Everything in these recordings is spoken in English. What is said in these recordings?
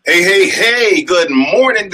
Hey, hey, hey, good morning,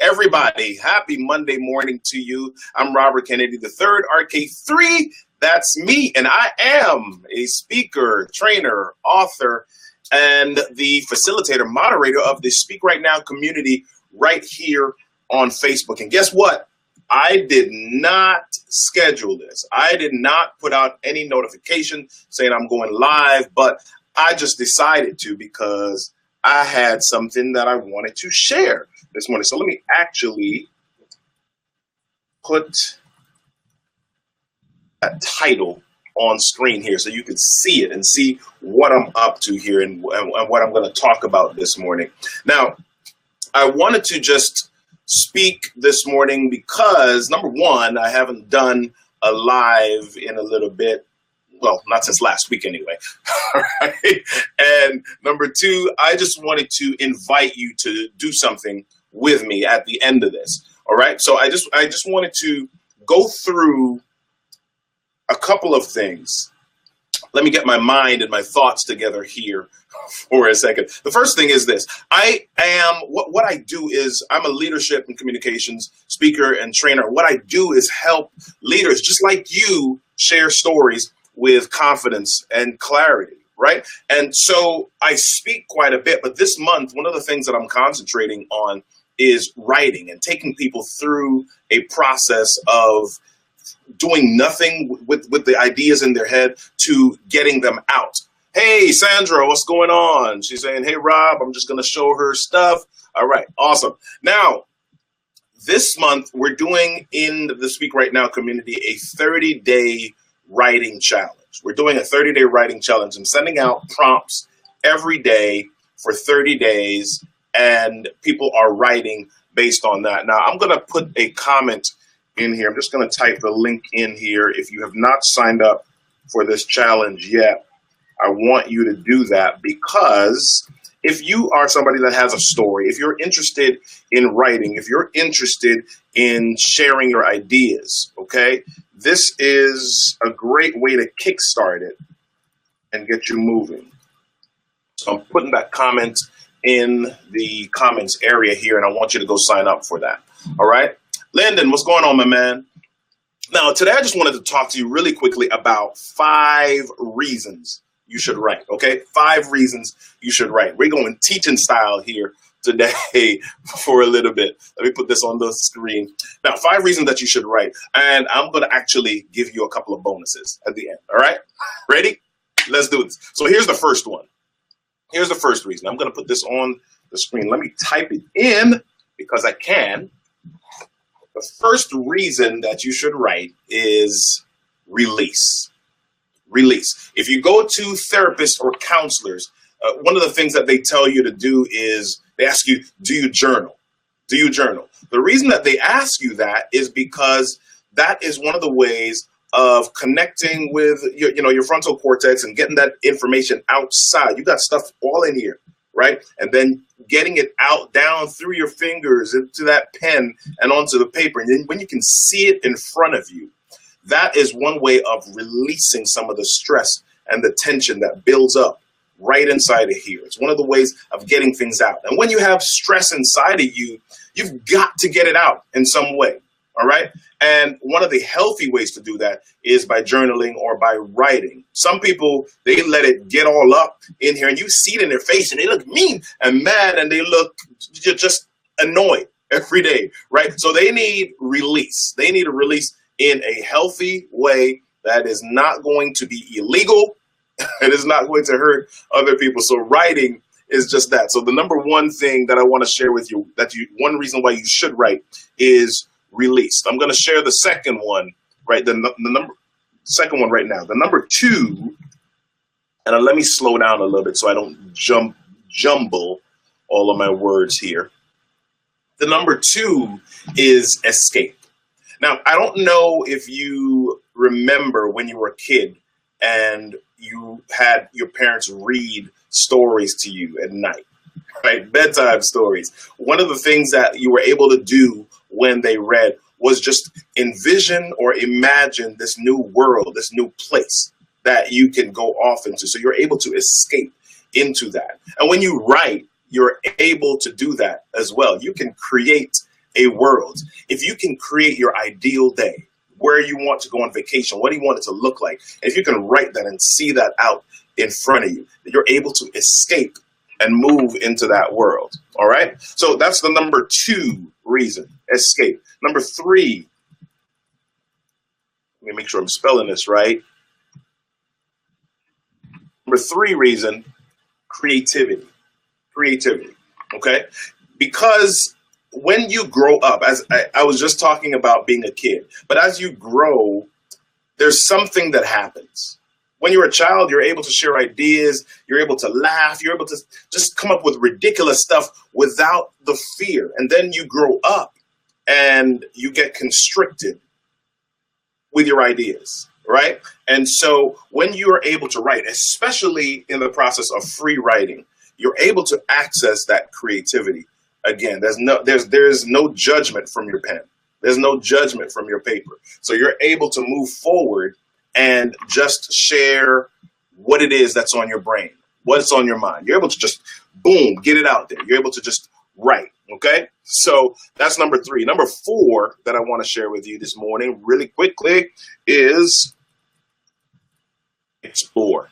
everybody. Happy Monday morning to you. I'm Robert Kennedy III, RK3. That's me, and I am a speaker, trainer, author, and the facilitator, moderator of the Speak Right Now community right here on Facebook. And guess what? I did not schedule this. I did not put out any notification saying I'm going live, but I just decided to because I had something that I wanted to share this morning. So let me actually put that title on screen here so you can see it and see what I'm up to here and what I'm going to talk about this morning. Now, I wanted to just speak this morning because, number one, I haven't done a live in a little bit. Well, not since last week anyway. All right. And number two, I just wanted to invite you to do something with me at the end of this. All right. So I just wanted to go through a couple of things. Let me get my mind and my thoughts together here for a second. The first thing is this. What I do is I'm a leadership and communications speaker and trainer. What I do is help leaders just like you share stories with confidence and clarity, right? And so I speak quite a bit, but this month, one of the things that I'm concentrating on is writing and taking people through a process of doing nothing with the ideas in their head to getting them out. Hey, Sandra, what's going on? She's saying, hey, Rob, I'm just going to show her stuff. All right, awesome. Now, this month, we're doing in the Speak Right Now community a 30-day writing challenge. We're doing a 30-day writing challenge. I'm sending out prompts every day for 30 days, and people are writing based on that. Now, I'm going to put a comment in here. I'm just going to type the link in here. If you have not signed up for this challenge yet, I want you to do that because if you are somebody that has a story, if you're interested in writing, if you're interested in sharing your ideas, okay, this is a great way to kickstart it and get you moving. So I'm putting that comment in the comments area here, and I want you to go sign up for that. All right. Landon, what's going on, my man? Now, today I just wanted to talk to you really quickly about 5 reasons you should write, okay? 5 reasons you should write. We're going teaching style here today for a little bit. Let me put this on the screen. Now, 5 reasons that you should write, and I'm going to actually give you a couple of bonuses at the end, all right? Ready? Let's do this. So here's the first one. Here's the first reason. I'm going to put this on the screen. Let me type it in because I can. The first reason that you should write is release. Release. If you go to therapists or counselors, one of the things that they tell you to do is they ask you, do you journal? Do you journal? The reason that they ask you that is because that is one of the ways of connecting with your frontal cortex and getting that information outside. You got stuff all in here, right? And then getting it out, down through your fingers into that pen and onto the paper. And then when you can see it in front of you, that is one way of releasing some of the stress and the tension that builds up right inside of here. It's one of the ways of getting things out. And when you have stress inside of you, you've got to get it out in some way. All right. And one of the healthy ways to do that is by journaling or by writing. Some people, they let it get all up in here and you see it in their face and they look mean and mad and they look just annoyed every day. Right. So they need release. They need a release in a healthy way that is not going to be illegal. It is not going to hurt other people. So writing is just that. So the number one thing that I want to share with you, one reason why you should write is release. I'm going to share the second one, right? The second one right now. The number 2, and let me slow down a little bit so I don't jumble all of my words here. The number 2 is escape. Now, I don't know if you remember when you were a kid and you had your parents read stories to you at night, right? Bedtime stories. One of the things that you were able to do when they read was just envision or imagine this new world, this new place that you can go off into. So you're able to escape into that. And when you write, you're able to do that as well. You can create a world. If you can create your ideal day, where you want to go on vacation, what do you want it to look like? If you can write that and see that out in front of you, you're able to escape and move into that world. All right. So that's the number 2 reason, escape. Number 3, let me make sure I'm spelling this right. Number 3 reason, creativity. Creativity. Okay. Because when you grow up, as I was just talking about being a kid, but as you grow, there's something that happens. When you're a child, you're able to share ideas, you're able to laugh, you're able to just come up with ridiculous stuff without the fear. And then you grow up and you get constricted with your ideas, right? And so when you are able to write, especially in the process of free writing, you're able to access that creativity. Again, there's no judgment from your pen. There's no judgment from your paper. So you're able to move forward and just share what it is that's on your brain, what's on your mind. You're able to just, boom, get it out there. You're able to just write, okay? So that's number 3. Number 4 that I want to share with you this morning really quickly is explore.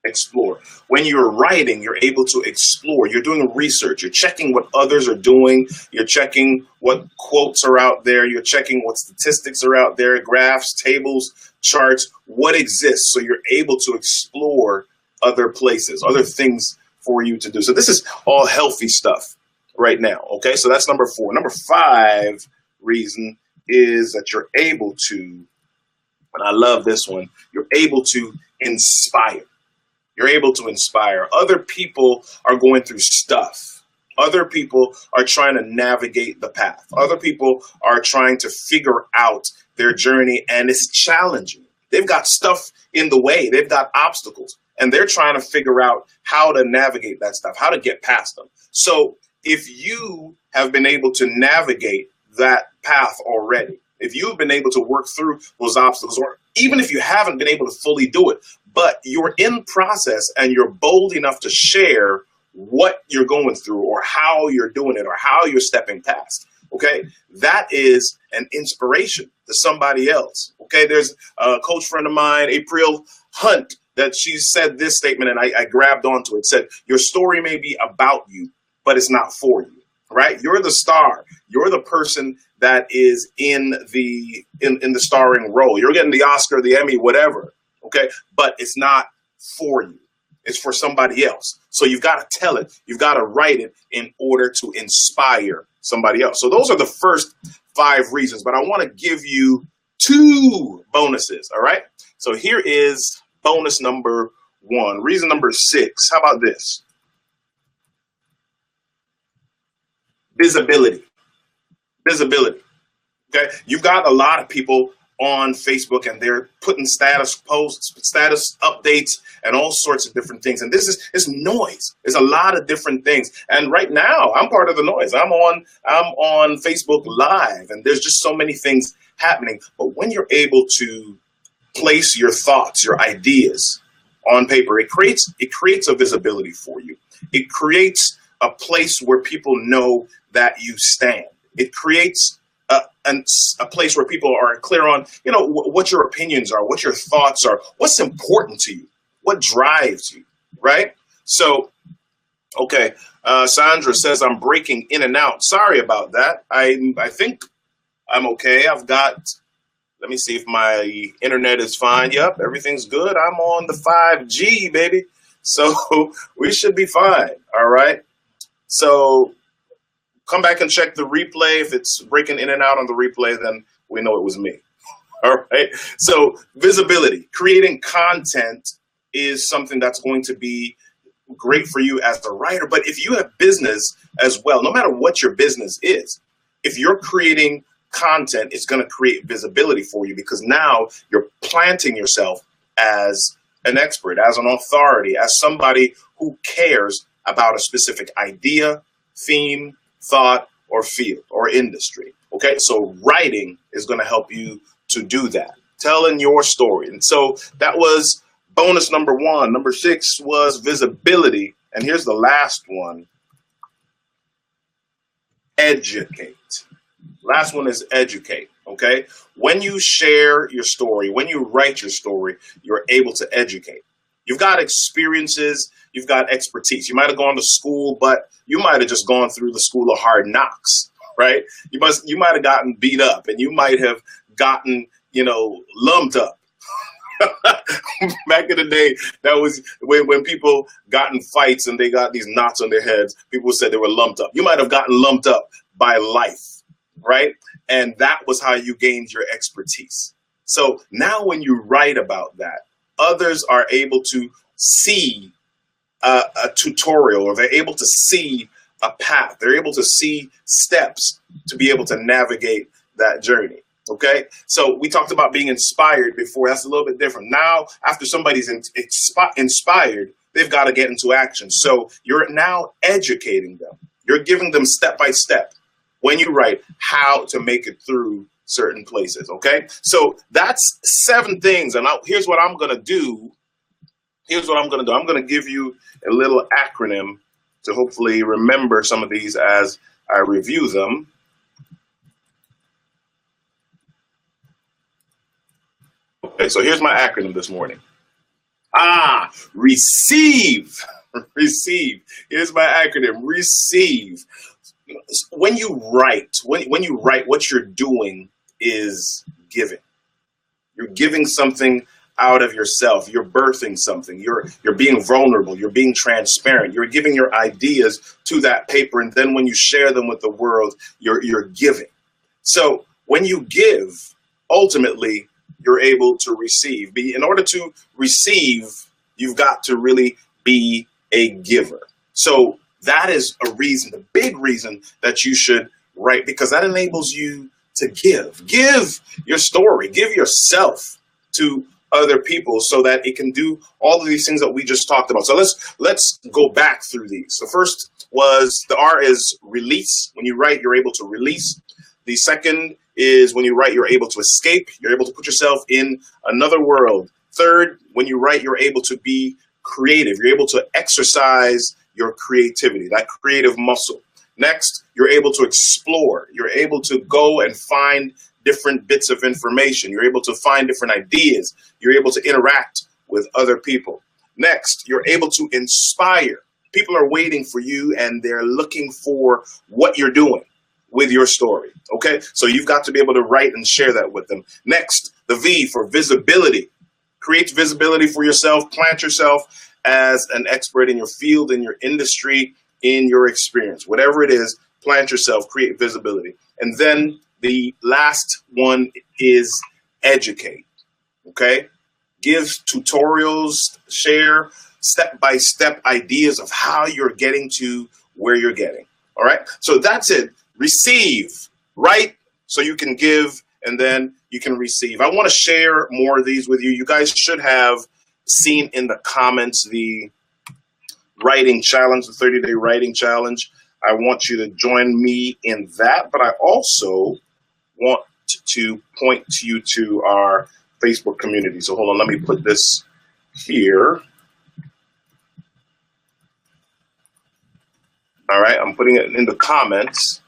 Explore. When you're writing, you're able to explore. You're doing research. You're checking what others are doing. You're checking what quotes are out there. You're checking what statistics are out there, graphs, tables, charts, what exists. So you're able to explore other places, other things for you to do. So this is all healthy stuff right now. Okay, so that's number 4. Number 5 reason is that you're able to, and I love this one, you're able to inspire. You're able to inspire. Other people are going through stuff. Other people are trying to navigate the path. Other people are trying to figure out their journey, and it's challenging. They've got stuff in the way. They've got obstacles, and they're trying to figure out how to navigate that stuff, how to get past them. So if you have been able to navigate that path already, if you've been able to work through those obstacles, or even if you haven't been able to fully do it, but you're in process and you're bold enough to share what you're going through or how you're doing it or how you're stepping past, okay, that is an inspiration to somebody else, okay? There's a coach friend of mine, April Hunt, that she said this statement, and I grabbed onto it, said, your story may be about you, but it's not for you. Right? You're the star. You're the person that is in the starring role. You're getting the Oscar, the Emmy, whatever. Okay. But it's not for you. It's for somebody else. So you've got to tell it. You've got to write it in order to inspire somebody else. So those are the first 5 reasons, but I want to give you 2 bonuses. All right. So here is bonus number 1. Reason number 6. How about this? Visibility. Visibility. Okay. You've got a lot of people on Facebook and they're putting status posts, status updates, and all sorts of different things. And this is noise. There's a lot of different things. And right now I'm part of the noise. I'm on Facebook Live, and there's just so many things happening. But when you're able to place your thoughts, your ideas on paper, it creates a visibility for you. It creates a place where people know that you stand. It creates a place where people are clear on, what your opinions are, what your thoughts are, what's important to you, what drives you, right? So, okay, Sandra says I'm breaking in and out. Sorry about that. I think I'm okay. Let me see if my internet is fine. Yep, everything's good. I'm on the 5G, baby. So we should be fine. All right. So come back and check the replay. If it's breaking in and out on the replay, then we know it was me. All right. So visibility, creating content is something that's going to be great for you as a writer. But if you have business as well, no matter what your business is, if you're creating content, it's going to create visibility for you, because now you're planting yourself as an expert, as an authority, as somebody who cares about a specific idea, theme, thought, or field, or industry. Okay, so writing is going to help you to do that, telling your story. And so that was bonus number 1. Number 6 was visibility, And here's the last one, educate. Last one is educate, okay? When you share your story, when you write your story, you're able to educate. You've got experiences, you've got expertise. You might have gone to school, but you might have just gone through the school of hard knocks, right? You might have gotten beat up, and you might have gotten, lumped up. Back in the day, that was when people got in fights and they got these knots on their heads. People said they were lumped up. You might have gotten lumped up by life, right? And that was how you gained your expertise. So now when you write about that, others are able to see a tutorial, or they're able to see a path. They're able to see steps to be able to navigate that journey. Okay, so we talked about being inspired before. That's a little bit different. Now, after somebody's inspired, they've got to get into action. So you're now educating them. You're giving them step by step when you write how to make it through certain places. Okay, so that's 7 things. And here's what I'm going to do. I'm going to give you a little acronym to hopefully remember some of these as I review them. Okay, so here's my acronym this morning. Receive. Receive. Here's my acronym. Receive. When you write, what you're doing is giving. You're giving something out of yourself. You're birthing something. You're being vulnerable. You're being transparent. You're giving your ideas to that paper, and then when you share them with the world, you're giving. So when you give, ultimately, you're able to receive. In order to receive, you've got to really be a giver. So that is a reason, the big reason that you should write, because that enables you to give. Give your story, give yourself to other people so that it can do all of these things that we just talked about. So let's go back through these. The first was, the R is release. When you write, you're able to release. The second is, when you write, you're able to escape. You're able to put yourself in another world. Third, when you write, you're able to be creative. You're able to exercise your creativity, that creative muscle. Next, you're able to explore. You're able to go and find different bits of information. You're able to find different ideas. You're able to interact with other people. Next, you're able to inspire. People are waiting for you, and they're looking for what you're doing with your story. Okay, so you've got to be able to write and share that with them. Next, the V for visibility. Create visibility for yourself. Plant yourself as an expert in your field, in your industry, in your experience. Whatever it is, plant yourself, create visibility. And then the last one is educate. Okay, give tutorials, share step-by-step ideas of how you're getting to where you're getting. All right, so that's it. Receive, write so you can give, and then you can receive. I want to share more of these with you. You guys should have seen in the comments the writing challenge, the 30-day writing challenge. I want you to join me in that, but I also want to point you to our Facebook community. So hold on, let me put this here. All right, I'm putting it in the comments,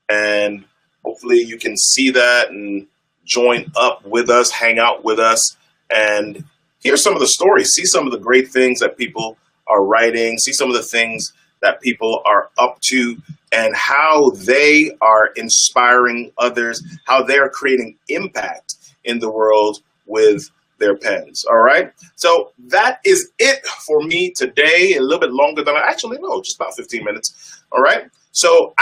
and hopefully you can see that and join up with us, hang out with us, and hear some of the stories, see some of the great things that people are writing, see some of the things that people are up to, and how they are inspiring others, how they're creating impact in the world with their pens. All right, so that is it for me today. A little bit longer than I actually know, just about 15 minutes. All right, so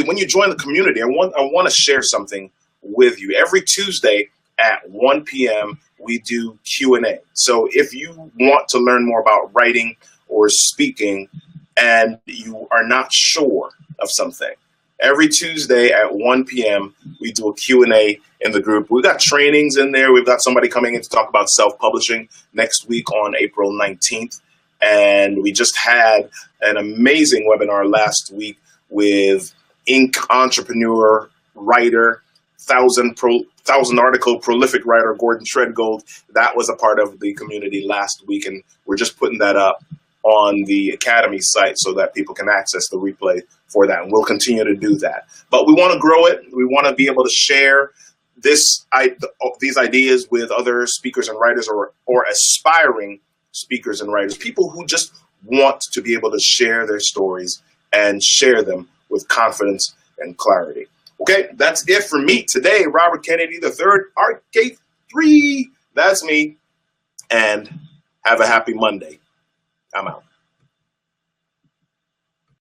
when you join the community, I want to share something with you. Every Tuesday at 1 p.m. we do Q&A. So if you want to learn more about writing or speaking and you are not sure of something, every Tuesday at 1 p.m. we do a Q&A in the group. We've got trainings in there. We've got somebody coming in to talk about self-publishing next week on April 19th. And we just had an amazing webinar last week with Inc. entrepreneur, writer, 1,000 article prolific writer Gordon Treadgold. That was a part of the community last week, and we're just putting that up on the Academy site so that people can access the replay for that. And we'll continue to do that. But we want to grow it. We want to be able to share these ideas with other speakers and writers, or aspiring speakers and writers, people who just want to be able to share their stories and share them with confidence and clarity. Okay, that's it for me today. Robert Kennedy III, R.E.C.E.I.V.E, that's me. And have a happy Monday. I'm out.